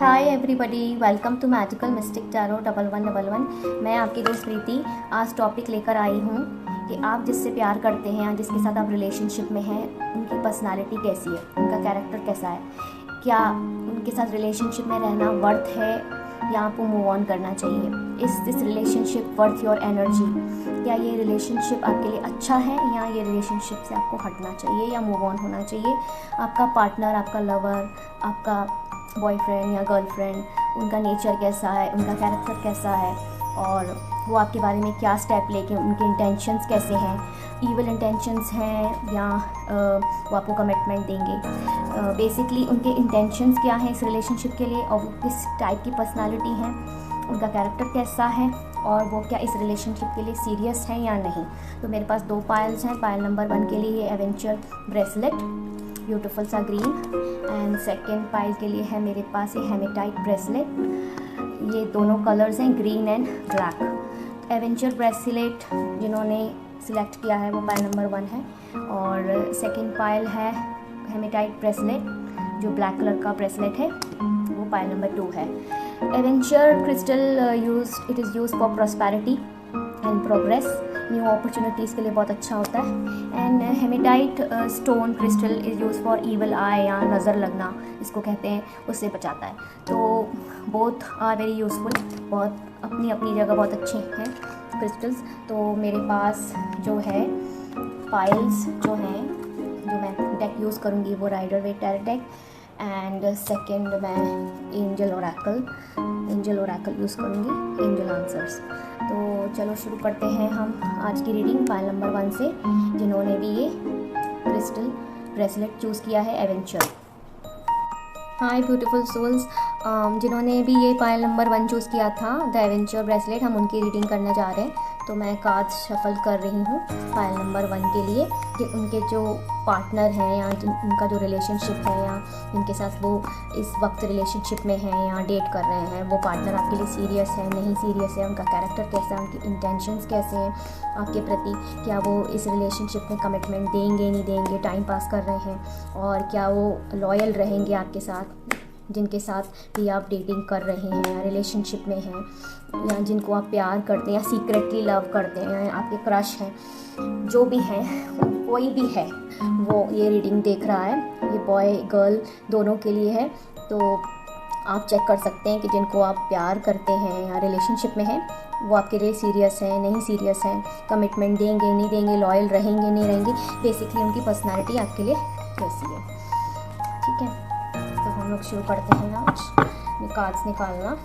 Hi everybody, welcome to magical mystic tarot 1111। मैं आपकी दोस्त प्रीति आज टॉपिक लेकर आई हूँ कि आप जिससे प्यार करते हैं या जिसके साथ आप रिलेशनशिप में हैं उनकी पर्सनालिटी कैसी है, उनका कैरेक्टर कैसा है, क्या उनके साथ रिलेशनशिप में रहना वर्थ है या आपको मूव ऑन करना चाहिए। इस this relationship worth your energy, क्या ये रिलेशनशिप आपके लिए अच्छा है या ये रिलेशनशिप से आपको हटना चाहिए या मूव ऑन होना चाहिए। आपका पार्टनर, आपका लवर, आपका बॉयफ्रेंड या गर्लफ्रेंड, उनका नेचर कैसा है, उनका कैरेक्टर कैसा है और वो आपके बारे में क्या स्टेप लेके, उनके इंटेंशंस कैसे हैं, ईविल इंटेंशंस हैं या वो आपको कमिटमेंट देंगे। बेसिकली उनके इंटेंशंस क्या हैं इस रिलेशनशिप के लिए और वो किस टाइप की पर्सनालिटी है, उनका कैरेक्टर कैसा है और वो क्या इस रिलेशनशिप के लिए सीरियस है या नहीं। तो मेरे पास 2 पायल्स हैं। पायल नंबर 1 के लिए ये एवेंचर ब्रेसलेट, ब्यूटीफुल सा ग्रीन, एंड सेकेंड पायल के लिए है मेरे पास ये हेमेटाइट ब्रेसलेट। ये दोनों कलर्स हैं, ग्रीन एंड ब्लैक। एवेंचर ब्रेसलेट जिन्होंने सिलेक्ट किया है वो पायल नंबर 1 है और सेकेंड पायल है हेमेटाइट ब्रेसलेट जो ब्लैक कलर का ब्रेसलेट है, वो पायल नंबर 2 है। Aventurine crystal it is use for prosperity and progress, new opportunities के लिए बहुत अच्छा होता है। And hematite stone crystal is use for evil eye या नज़र लगना इसको कहते हैं, उससे बचाता है। तो बोथ आर वेरी यूज़फुल, बहुत अपनी अपनी जगह बहुत अच्छे हैं क्रिस्टल्स। तो मेरे पास जो है पायल्स जो हैं, जो मैं डेक यूज़ करूँगी वो rider Waite tarot deck, and second मैं एंजल ओरेकल यूज़ करूँगी, एंजल आंसर्स। तो चलो शुरू करते हैं हम आज की रीडिंग पायल नंबर 1 से जिन्होंने भी ये क्रिस्टल ब्रेसलेट चूज़ किया है एवेंचर। हाय ब्यूटीफुल सोल्स, जिन्होंने भी ये पायल नंबर 1 चूज़ किया था द एवेंचर ब्रेसलेट, हम उनकी रीडिंग करने जा रहे हैं। तो मैं कार्ड शफल कर रही हूँ पायल नंबर 1 के लिए कि उनके जो पार्टनर हैं या उनका जो रिलेशनशिप है या जिनके साथ वो इस वक्त रिलेशनशिप में हैं या डेट कर रहे हैं, वो पार्टनर आपके लिए सीरियस है नहीं सीरियस है, उनका कैरेक्टर कैसा है, उनके इंटेंशंस कैसे हैं आपके प्रति, क्या वो इस रिलेशनशिप में कमिटमेंट देंगे नहीं देंगे, टाइम पास कर रहे हैं और क्या वो लॉयल रहेंगे आपके साथ, जिनके साथ भी आप डेटिंग कर रहे हैं या रिलेशनशिप में हैं या जिनको आप प्यार करते हैं या सीक्रेटली लव करते हैं या आपके क्रश हैं, जो भी हैं, कोई भी है वो ये रीडिंग देख रहा है, ये बॉय गर्ल दोनों के लिए है। तो आप चेक कर सकते हैं कि जिनको आप प्यार करते हैं या रिलेशनशिप में हैं वो आपके लिए सीरियस है नहीं सीरियस है, कमिटमेंट देंगे नहीं देंगे, लॉयल रहेंगे नहीं रहेंगे, बेसिकली उनकी पर्सनालिटी आपके लिए कैसी है। ठीक है, तो हम लोग शुरू करते हैं आज कार्ड्स निकालना।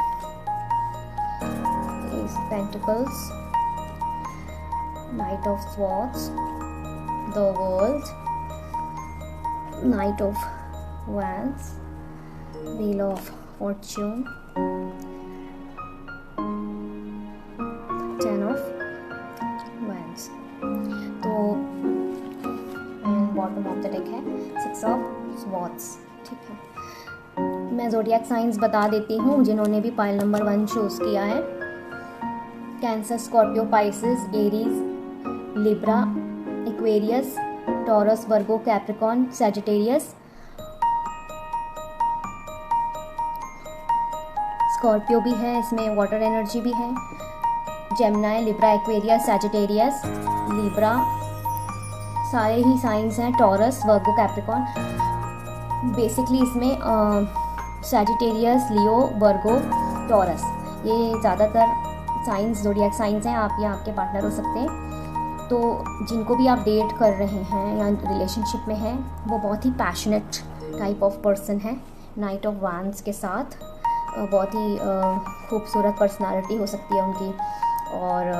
Pentacles, night of swords, the world, night of wands, wheel of fortune, 10 of wands। तो बॉटम ऑफ द डेक है 6 of swords। ठीक है, मैं ज़ोडिएक साइंस बता देती हूँ जिन्होंने भी पायल नंबर 1 चूज़ किया है। Cancer, Scorpio, Pisces, Aries, Libra, Aquarius, Taurus, Virgo, Capricorn, Sagittarius. Scorpio भी है, इसमें वाटर एनर्जी भी है। Gemini, Libra, Aquarius, Sagittarius, Libra, सारे ही साइंस हैं। Taurus, Virgo, Capricorn. बेसिकली इसमें सैजिटेरियस, लियो, वर्गो, टॉरस, ये ज़्यादातर साइंस ज़ोडिएक साइंस हैं। आप या आपके पार्टनर हो सकते हैं। तो जिनको भी आप डेट कर रहे हैं या रिलेशनशिप में हैं वो बहुत ही पैशनेट टाइप ऑफ पर्सन है, नाइट ऑफ वैंड्स के साथ। बहुत ही खूबसूरत पर्सनालिटी हो सकती है उनकी, और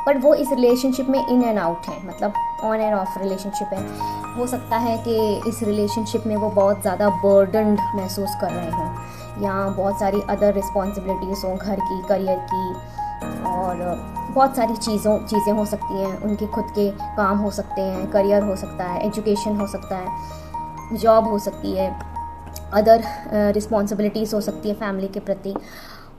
पर वो इस रिलेशनशिप में इन एंड आउट है, मतलब ऑन एंड ऑफ रिलेशनशिप है। हो सकता है कि इस रिलेशनशिप में वो बहुत ज़्यादा बर्डन्ड महसूस कर रहे हों या बहुत सारी अदर रिस्पॉन्सिबिलिटीज़ हों, घर की, करियर की, और बहुत सारी चीज़ें हो सकती हैं। उनके खुद के काम हो सकते हैं, करियर हो सकता है, एजुकेशन हो सकता है, जॉब हो सकती है, अदर रिस्पॉन्सिबिलिटीज़ हो सकती है फैमिली के प्रति,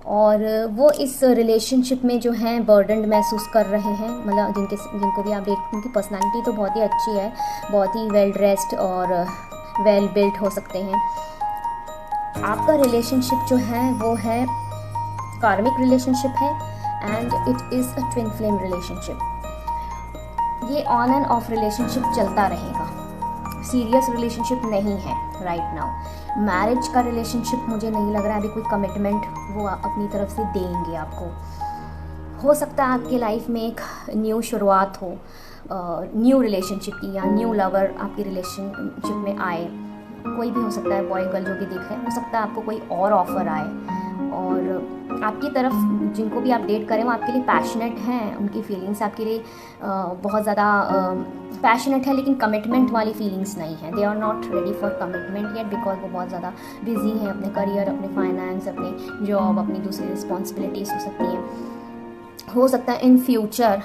और वो इस रिलेशनशिप में जो हैं बर्डन्ड महसूस कर रहे हैं। मतलब जिनको भी आप देख, उनकी पर्सनालिटी तो बहुत ही अच्छी है, बहुत ही वेल ड्रेस्ड और वेल बिल्ट हो सकते हैं, आपका रिलेशनशिप जो है वो है कार्मिक रिलेशनशिप है and it is a twin flame relationship. ये ऑन एंड ऑफ रिलेशनशिप चलता रहेगा, सीरियस रिलेशनशिप नहीं है राइट नाउ। मैरिज का रिलेशनशिप मुझे नहीं लग रहा है अभी कोई कमिटमेंट वो अपनी तरफ से देंगे आपको। हो सकता है आपकी लाइफ में एक न्यू शुरुआत हो, न्यू रिलेशनशिप की, या न्यू लवर आपकी रिलेशनशिप में आए, कोई भी हो सकता है, बॉय गर्ल जो भी देख रहे हैं, हो सकता है आपको कोई और ऑफ़र आए और आपकी तरफ जिनको भी आप डेट करें वो आपके लिए पैशनेट हैं, उनकी फीलिंग्स आपके लिए बहुत ज़्यादा पैशनेट है, लेकिन कमिटमेंट वाली फीलिंग्स नहीं है। They are not ready for commitment yet because वो बहुत ज़्यादा बिजी हैं अपने करियर, अपने फाइनेंस, अपनी जॉब, अपनी दूसरी रिस्पॉन्सिबिलिटीज़ हो सकती हैं। हो सकता है इन फ्यूचर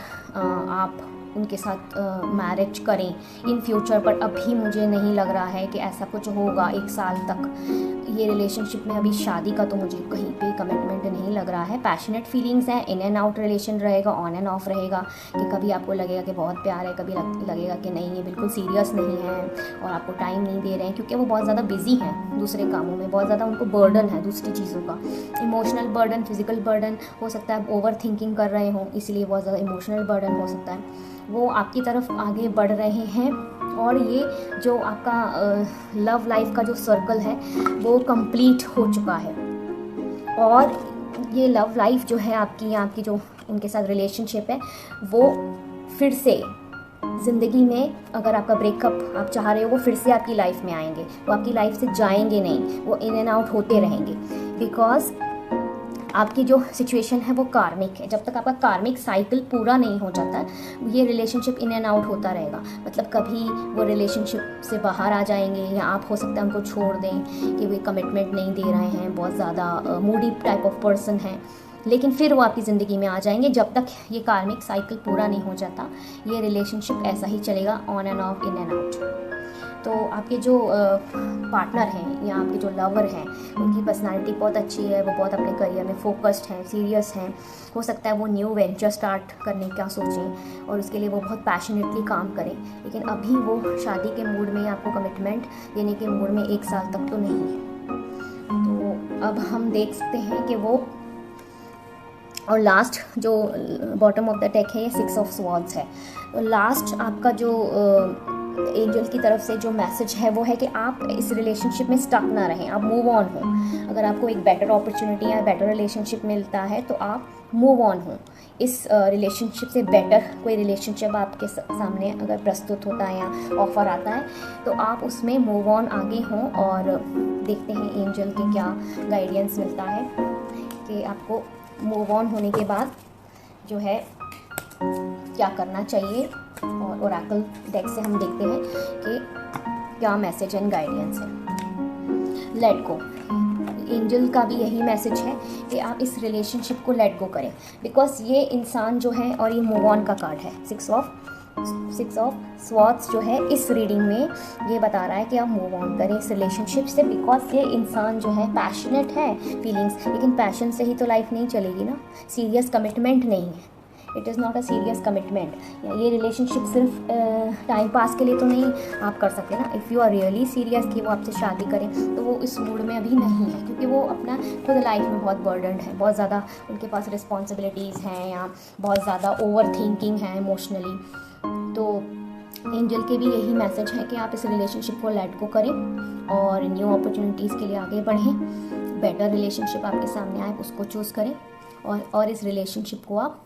आप उनके साथ मैरिज करें इन फ्यूचर, पर अभी मुझे नहीं लग रहा है कि ऐसा कुछ होगा 1 साल तक ये रिलेशनशिप में। अभी शादी का तो मुझे कहीं पे कमिटमेंट नहीं लग रहा है। पैशनेट फीलिंग्स हैं, इन एंड आउट रिलेशन रहेगा, ऑन एंड ऑफ रहेगा, कि कभी आपको लगेगा कि बहुत प्यार है, कभी लगेगा कि नहीं ये बिल्कुल सीरियस नहीं है और आपको टाइम नहीं दे रहे हैं, क्योंकि वो बहुत ज़्यादा बिजी हैं दूसरे कामों में, बहुत ज़्यादा उनको बर्डन है दूसरी चीज़ों का, इमोशनल बर्डन, फिजिकल बर्डन, हो सकता है ओवर थिंकिंग कर रहे हों इसलिए बहुत ज़्यादा इमोशनल बर्डन हो सकता है। वो आपकी तरफ आगे बढ़ रहे हैं और ये जो आपका लव लाइफ का जो सर्कल है वो कंप्लीट हो चुका है। और ये लव लाइफ जो है आपकी जो उनके साथ रिलेशनशिप है वो फिर से ज़िंदगी में, अगर आपका ब्रेकअप आप चाह रहे हो, वो फिर से आपकी लाइफ में आएंगे, वो आपकी लाइफ से जाएंगे नहीं, वो इन एंड आउट होते रहेंगे। बिकॉज आपकी जो सिचुएशन है वो कार्मिक है। जब तक आपका कार्मिक साइकिल पूरा नहीं हो जाता ये रिलेशनशिप इन एंड आउट होता रहेगा। मतलब कभी वो रिलेशनशिप से बाहर आ जाएंगे, या आप हो सकता है उनको छोड़ दें कि वे कमिटमेंट नहीं दे रहे हैं, बहुत ज़्यादा मूडी टाइप ऑफ पर्सन है, लेकिन फिर वो आपकी ज़िंदगी में आ जाएंगे। जब तक ये कार्मिक साइकिल पूरा नहीं हो जाता ये रिलेशनशिप ऐसा ही चलेगा, on end of, in and out. तो आपके जो पार्टनर हैं या आपके जो लवर हैं उनकी पर्सनालिटी बहुत अच्छी है, वो बहुत अपने करियर में फोकस्ड हैं, सीरियस हैं। हो सकता है वो न्यू वेंचर स्टार्ट करने का सोचें और उसके लिए वो बहुत पैशनेटली काम करें, लेकिन अभी वो शादी के मूड में, आपको कमिटमेंट देने के मूड में 1 साल तक तो नहीं है। तो अब हम देख सकते हैं कि वो, और लास्ट जो बॉटम ऑफ द डेक है ये 6 ऑफ स्वॉर्ड्स है। तो लास्ट आपका जो एंजल की तरफ से जो मैसेज है वो है कि आप इस रिलेशनशिप में स्टक ना रहें, आप मूव ऑन हो। अगर आपको एक बेटर अपॉर्चुनिटी या बेटर रिलेशनशिप मिलता है तो आप मूव ऑन हो। इस रिलेशनशिप से बेटर कोई रिलेशनशिप आपके सामने अगर प्रस्तुत होता है या ऑफ़र आता है तो आप उसमें मूव ऑन आगे हों। और देखते हैं एंजल के क्या गाइडेंस मिलता है कि आपको मूव ऑन होने के बाद जो है क्या करना चाहिए। और ओरेकल डेक से हम देखते हैं कि क्या मैसेज एंड गाइडेंस है। लेट गो, एंजल का भी यही मैसेज है कि आप इस रिलेशनशिप को लेट गो करें, बिकॉज ये इंसान जो है, और ये मूव ऑन का कार्ड है, 6 ऑफ स्वॉर्ड्स जो है इस रीडिंग में ये बता रहा है कि आप मूव ऑन करें इस रिलेशनशिप से। बिकॉज ये इंसान जो है पैशनेट है, फीलिंग्स, लेकिन पैशन से ही तो लाइफ नहीं चलेगी ना, सीरियस कमिटमेंट नहीं है, it is not a serious commitment. ये रिलेशनशिप सिर्फ टाइम पास के लिए तो नहीं आप कर सकते ना। If you are really serious कि वो आपसे शादी करें तो वो इस मूड में अभी नहीं है, क्योंकि वो अपना खुद लाइफ में बहुत बर्डनड है, बहुत ज़्यादा उनके पास रिस्पॉन्सिबिलिटीज़ हैं या बहुत ज़्यादा ओवर थिंकिंग है इमोशनली। तो एंजल के भी यही मैसेज है कि आप इस रिलेशनशिप को लेट गो करें और न्यू अपॉर्चुनिटीज़ के लिए आगे बढ़ें। बेटर रिलेशनशिप आपके सामने आए उसको चूज़ करें और इस रिलेशनशिप को आप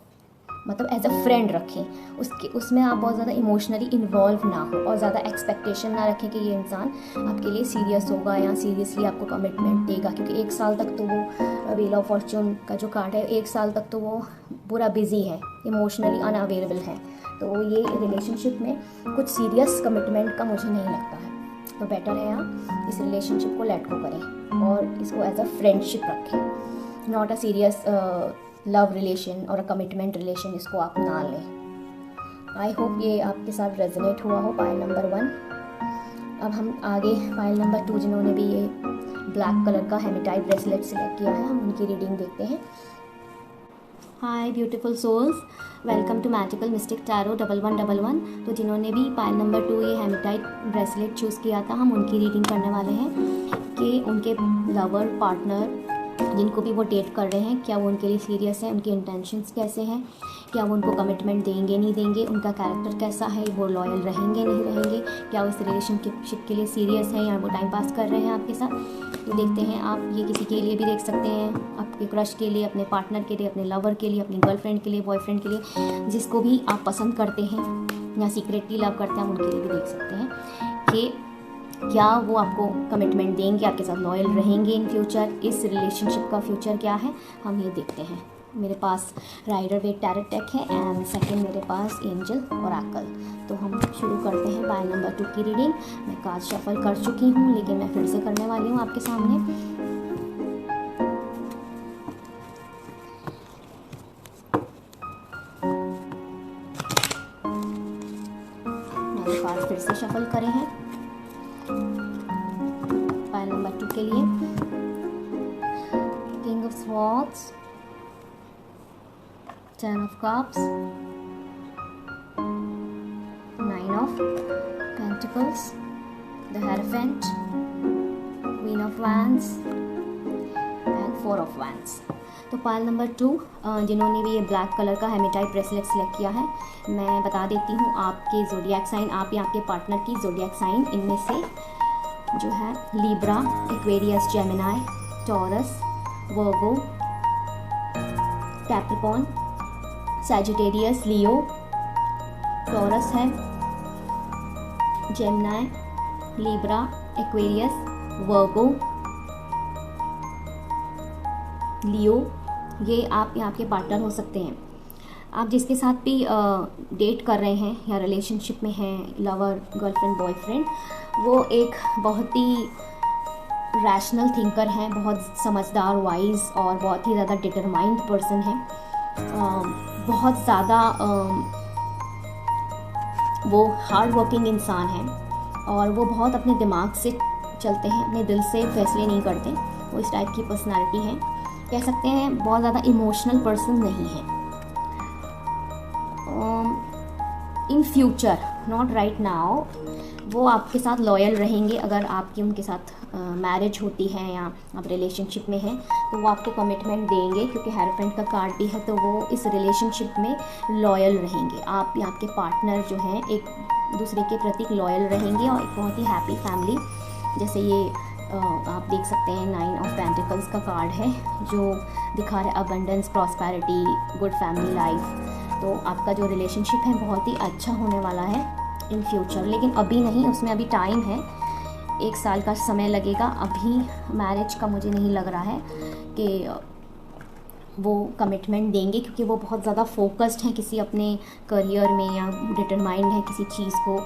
मतलब एज अ फ्रेंड रखें। उसमें आप बहुत ज़्यादा इमोशनली इन्वॉल्व ना हो और ज़्यादा एक्सपेक्टेशन ना रखें कि ये इंसान आपके लिए सीरियस होगा या सीरियसली आपको कमिटमेंट देगा, क्योंकि 1 साल तक तो वो व्हील ऑफ फॉर्चून का जो कार्ड है, 1 साल तक तो वो पूरा बिजी है, इमोशनली अनअवेलेबल है। तो ये रिलेशनशिप में कुछ सीरियस कमिटमेंट का मुझे नहीं लगता है। तो बेटर है आप इस रिलेशनशिप को लेट गो करें और इसको एज अ फ्रेंडशिप रखें, not a serious love relation और अ कमिटमेंट रिलेशन इसको आप ना लें। आई होप ये आपके साथ रेजोनेट हुआ हो पाइल नंबर 1। अब हम आगे पाइल नंबर 2 जिन्होंने भी ये ब्लैक कलर का हेमेटाइट ब्रेसलेट सिलेक्ट किया है, हम उनकी रीडिंग देखते हैं। Hi beautiful souls, welcome to magical mystic tarot 1111। तो जिन्होंने भी पाइल नंबर 2 ये हेमेटाइट ब्रेसलेट चूज़ किया था, हम उनकी रीडिंग करने वाले हैं कि उनके लवर पार्टनर जिनको भी वो डेट कर रहे हैं, क्या वो उनके लिए सीरियस है, उनके इंटेंशंस कैसे हैं, क्या वो उनको कमिटमेंट देंगे नहीं देंगे, उनका कैरेक्टर कैसा है, वो लॉयल रहेंगे नहीं रहेंगे, क्या वो इस रिलेशनशिप के लिए सीरियस है या वो टाइम पास कर रहे हैं आपके साथ। तो देखते हैं, आप ये किसी के लिए भी देख सकते हैं, आपके क्रश के लिए, अपने पार्टनर के लिए, अपने लवर के लिए, अपनी गर्लफ्रेंड के लिए, बॉयफ्रेंड के लिए, जिसको भी आप पसंद करते हैं या सीक्रेटली लव करते हैं, आप उनके लिए भी देख सकते हैं कि क्या वो आपको कमिटमेंट देंगे, आपके साथ लॉयल रहेंगे इन फ्यूचर, इस रिलेशनशिप का फ्यूचर क्या है, हम ये देखते हैं। मेरे पास राइडर वेट टैरो डेक है एंड सेकंड मेरे पास एंजल ओरेकल। तो हम शुरू करते हैं पाइल नंबर 2 की रीडिंग। मैं कार्ड शफल कर चुकी हूँ, लेकिन मैं फिर से करने वाली हूँ आपके सामने। मैंने कार्ड फिर से शफल करे हैं पाइल नंबर 2 के लिए। King of swords, 10 of cups, 9 of pentacles, the hierophant, queen of wands and 4 of wands। तो पाइल नंबर 2 जिन्होंने भी ये ब्लैक कलर का हेमेटाइट ब्रेसलेट सेलेक्ट किया है, मैं बता देती हूँ आपके ज़ोडिएक साइन, आप या आपके पार्टनर की ज़ोडिएक साइन इनमें से जो है Libra, Aquarius, Gemini, taurus, Virgo, Capricorn, Sagittarius, लियो, टॉरस है, जेमिनी, लिब्रा, एक्वेरियस, वर्गो, लियो, ये आप यहाँ के पार्टनर हो सकते हैं। आप जिसके साथ भी डेट कर रहे हैं या रिलेशनशिप में हैं, लवर, गर्लफ्रेंड, बॉयफ्रेंड, वो एक बहुत ही रैशनल थिंकर हैं, बहुत समझदार, वाइज और बहुत ही ज़्यादा डिटरमाइंड पर्सन है। बहुत ज़्यादा वो हार्ड वर्किंग इंसान है और वो बहुत अपने दिमाग से चलते हैं, अपने दिल से फैसले नहीं करते। वो इस टाइप की पर्सनालिटी है, कह सकते हैं बहुत ज़्यादा इमोशनल पर्सन नहीं है। In future, not right now, वो आपके साथ लॉयल रहेंगे। अगर आपकी उनके साथ मैरिज होती है या आप रिलेशनशिप में हैं, तो वो आपको कमिटमेंट देंगे, क्योंकि हेरोफेंट का कार्ड भी है, तो वो इस रिलेशनशिप में लॉयल रहेंगे। आप या आपके पार्टनर जो हैं एक दूसरे के प्रति लॉयल रहेंगे और एक बहुत ही हैप्पी फैमिली, जैसे ये आप देख सकते हैं 9 ऑफ पेंटिकल्स का कार्ड है जो दिखा रहा है abundance, prosperity, good family life. तो आपका जो रिलेशनशिप है बहुत ही अच्छा होने वाला है इन फ्यूचर, लेकिन अभी नहीं, उसमें अभी टाइम है, 1 साल का समय लगेगा। अभी मैरिज का मुझे नहीं लग रहा है कि वो कमिटमेंट देंगे, क्योंकि वो बहुत ज़्यादा फोकस्ड हैं किसी अपने करियर में या डिटरमाइंड है किसी चीज़ को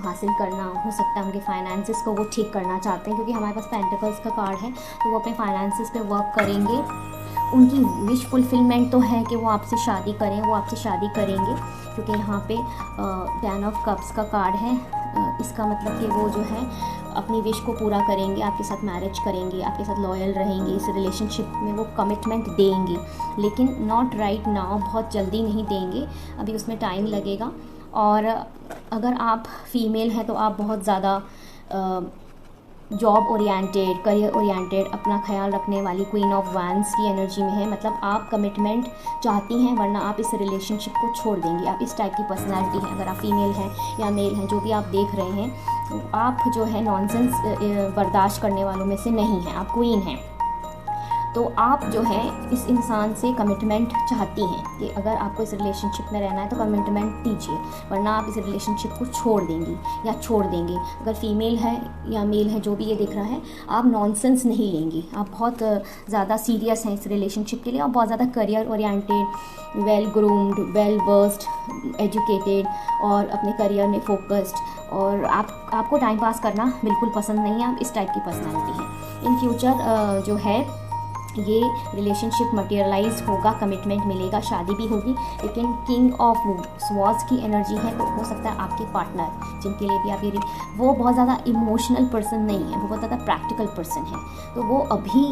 हासिल करना। हो सकता है उनके फाइनेंसिस को वो ठीक करना चाहते हैं, क्योंकि हमारे पास पेंटिकल्स का कार्ड है, तो वो अपने फाइनेंसिस पे वर्क करेंगे। उनकी विश फुलफिलमेंट तो है कि वो आपसे शादी करें, वो आपसे शादी करेंगे, क्योंकि यहाँ पे 10 ऑफ कप्स का कार्ड है। इसका मतलब कि वो जो है अपनी विश को पूरा करेंगे, आपके साथ मैरिज करेंगे, आपके साथ लॉयल रहेंगे, इस रिलेशनशिप में वो कमिटमेंट देंगे, लेकिन नॉट राइट नाउ, बहुत जल्दी नहीं देंगे, अभी उसमें टाइम लगेगा। और अगर आप फीमेल हैं तो आप बहुत ज़्यादा जॉब ओरिएंटेड, करियर ओरिएंटेड, अपना ख्याल रखने वाली क्वीन ऑफ वैंड्स की एनर्जी में है, मतलब आप कमिटमेंट चाहती हैं, वरना आप इस रिलेशनशिप को छोड़ देंगी। आप इस टाइप की पर्सनालिटी हैं। अगर आप फीमेल हैं या मेल हैं, जो भी आप देख रहे हैं, तो आप जो है नॉनसेंस बर्दाश्त करने वालों में से नहीं हैं, आप क्वीन हैं। तो आप जो है इस इंसान से कमिटमेंट चाहती हैं कि अगर आपको इस रिलेशनशिप में रहना है तो कमिटमेंट दीजिए, वरना आप इस रिलेशनशिप को छोड़ देंगी या छोड़ देंगे। अगर फीमेल है या मेल है, जो भी ये दिख रहा है, आप नॉनसेंस नहीं लेंगी, आप बहुत ज़्यादा सीरियस हैं इस रिलेशनशिप के लिए, आप बहुत ज़्यादा career oriented, well groomed, well versed, educated और अपने करियर में फोकस्ड, और आपको टाइम पास करना बिल्कुल पसंद नहीं है। आप इस टाइप की पर्सनैलिटी है। इन फ्यूचर जो है ये रिलेशनशिप मटेरियलाइज होगा, कमिटमेंट मिलेगा, शादी भी होगी, लेकिन किंग ऑफ स्वॉर्ड्स की एनर्जी है, तो हो सकता है आपके पार्टनर जिनके लिए भी आप ये, वो बहुत ज़्यादा इमोशनल पर्सन नहीं है, वो बहुत ज़्यादा प्रैक्टिकल पर्सन है। तो वो अभी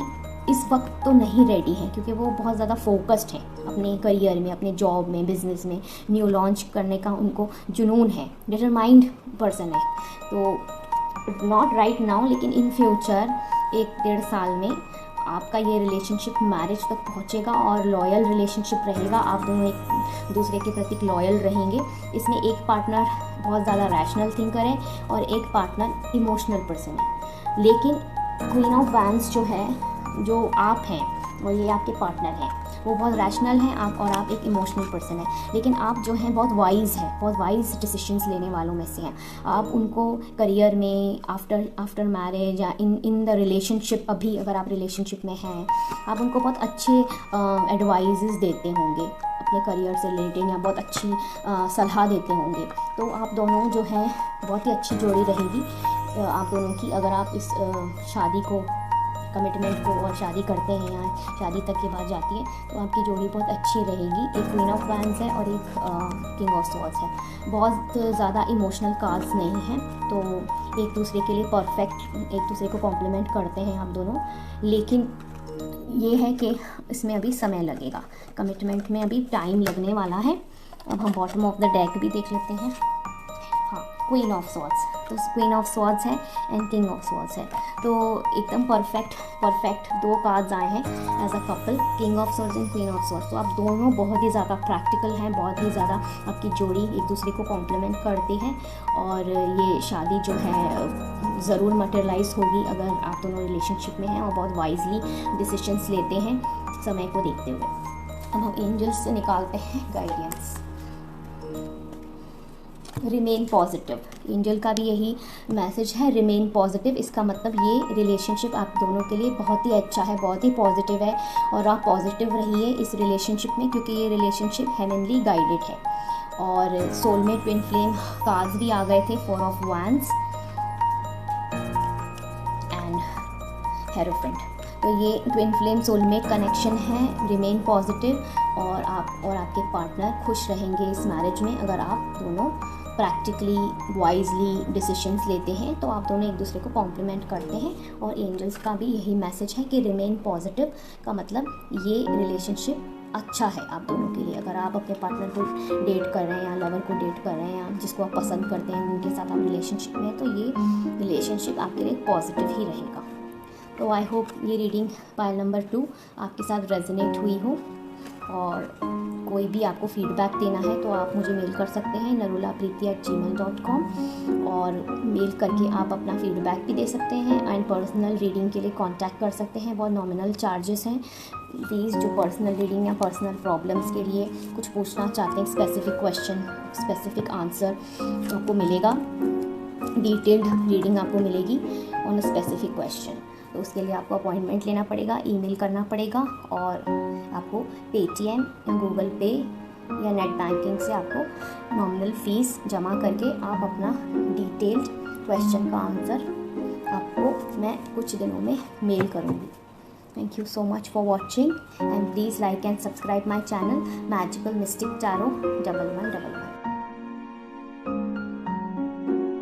इस वक्त तो नहीं रेडी हैं, क्योंकि वो बहुत ज़्यादा फोकस्ड हैं अपने करियर में, अपने जॉब में, बिजनेस में। न्यू लॉन्च करने का उनको जुनून है, डिटरमाइंड पर्सन है। तो नॉट राइट नाउ, लेकिन इन फ्यूचर 1-1.5 साल में आपका ये रिलेशनशिप मैरिज तक पहुंचेगा और लॉयल रिलेशनशिप रहेगा। आप दोनों एक दूसरे के प्रति लॉयल रहेंगे। इसमें एक पार्टनर बहुत ज़्यादा रैशनल थिंकर है और एक पार्टनर इमोशनल पर्सन है। लेकिन क्वीन ऑफ वैंड्स जो है, जो आप हैं और ये आपके पार्टनर हैं, वो बहुत रैशनल हैं आप, और आप एक इमोशनल पर्सन है। लेकिन आप जो हैं बहुत वाइज़ हैं, बहुत वाइज डिसीजंस लेने वालों में से हैं। आप उनको करियर में आफ्टर मैरिज या इन द रिलेशनशिप, अभी अगर आप रिलेशनशिप में हैं, आप उनको बहुत अच्छे एडवाइजेस देते होंगे अपने करियर से रिलेटेड, या बहुत अच्छी सलाह देते होंगे। तो आप दोनों जो हैं बहुत ही अच्छी जोड़ी रहेगी आप दोनों की। अगर आप इस शादी को, कमिटमेंट को और शादी करते हैं या शादी तक की बात जाती है, तो आपकी जोड़ी बहुत अच्छी रहेगी। एक क्वीन ऑफ वैंड्स है और एक किंग ऑफ स्वॉर्ड्स है। बहुत ज़्यादा इमोशनल कार्ड्स नहीं हैं, तो एक दूसरे के लिए परफेक्ट, एक दूसरे को कॉम्प्लीमेंट करते हैं आप दोनों। लेकिन ये है कि इसमें अभी समय लगेगा, कमिटमेंट में अभी टाइम लगने वाला है। अब हम बॉटम ऑफ द डेक भी देख लेते हैं। हाँ, क्वीन ऑफ स्वॉर्ड्स, तो क्वीन ऑफ स्वॉर्ड्स है एंड किंग ऑफ स्वॉर्ड्स है। तो एकदम परफेक्ट 2 कार्ड्स आए हैं as a couple, king of swords and queen of swords. तो आप दोनों बहुत ही ज़्यादा प्रैक्टिकल हैं, बहुत ही ज़्यादा आपकी जोड़ी एक दूसरे को कॉम्प्लीमेंट करती है, और ये शादी जो है ज़रूर मटेरियलाइज होगी अगर आप दोनों रिलेशनशिप में हैं और बहुत वाइजली डिसीजंस लेते हैं समय को देखते हुए। अब हम एंजल्स से निकालते हैं गाइडेंस। रिमेन पॉजिटिव, एंजल का भी यही मैसेज है, रिमेन पॉजिटिव। इसका मतलब ये रिलेशनशिप आप दोनों के लिए बहुत ही अच्छा है, बहुत ही पॉजिटिव है, और आप पॉजिटिव रहिए इस रिलेशनशिप में, क्योंकि ये रिलेशनशिप हेवनली गाइडेड है। और सोलमेट, ट्विन फ्लेम कार्ड्स भी आ गए थे, 4 ऑफ वैंड्स एंड हेरोफेंट। तो ये ट्विन फ्लेम सोलमेट कनेक्शन है, रिमेन पॉजिटिव, और आप और आपके पार्टनर खुश रहेंगे इस मैरिज में अगर आप दोनों प्रैक्टिकली वाइजली डिसीजंस लेते हैं। तो आप दोनों एक दूसरे को कॉम्प्लीमेंट करते हैं। और एंजल्स का भी यही मैसेज है कि रिमेन पॉजिटिव का मतलब ये रिलेशनशिप अच्छा है आप दोनों के लिए। अगर आप अपने पार्टनर को डेट कर रहे हैं या लवर को डेट कर रहे हैं या जिसको आप पसंद करते हैं उनके साथ आप रिलेशनशिप में हैं, तो ये रिलेशनशिप आपके लिए पॉजिटिव ही रहेगा। तो आई होप ये रीडिंग पाइल नंबर 2 आपके साथ रेजोनेट हुई हो, और कोई भी आपको फीडबैक देना है तो आप मुझे मेल कर सकते हैं narulapreeti@gmail.com, और मेल करके आप अपना फीडबैक भी दे सकते हैं। एंड पर्सनल रीडिंग के लिए कांटेक्ट कर सकते हैं, बहुत नॉमिनल चार्जेस हैं। प्लीज़ जो पर्सनल रीडिंग या पर्सनल प्रॉब्लम्स के लिए कुछ पूछना चाहते हैं, स्पेसिफिक क्वेश्चन, स्पेसिफिक आंसर आपको मिलेगा, डिटेल्ड रीडिंग आपको मिलेगी ऑन अ स्पेसिफिक क्वेश्चन। तो उसके लिए आपको अपॉइंटमेंट लेना पड़ेगा, ईमेल करना पड़ेगा, और आपको पेटीएम या गूगल पे या नेट बैंकिंग से आपको नॉमिनल फ़ीस जमा करके आप अपना डिटेल्ड क्वेश्चन का आंसर आपको मैं कुछ दिनों में मेल करूँगी। Thank you so much for watching, and please like and subscribe my channel Magical Mystic Tarot 1111.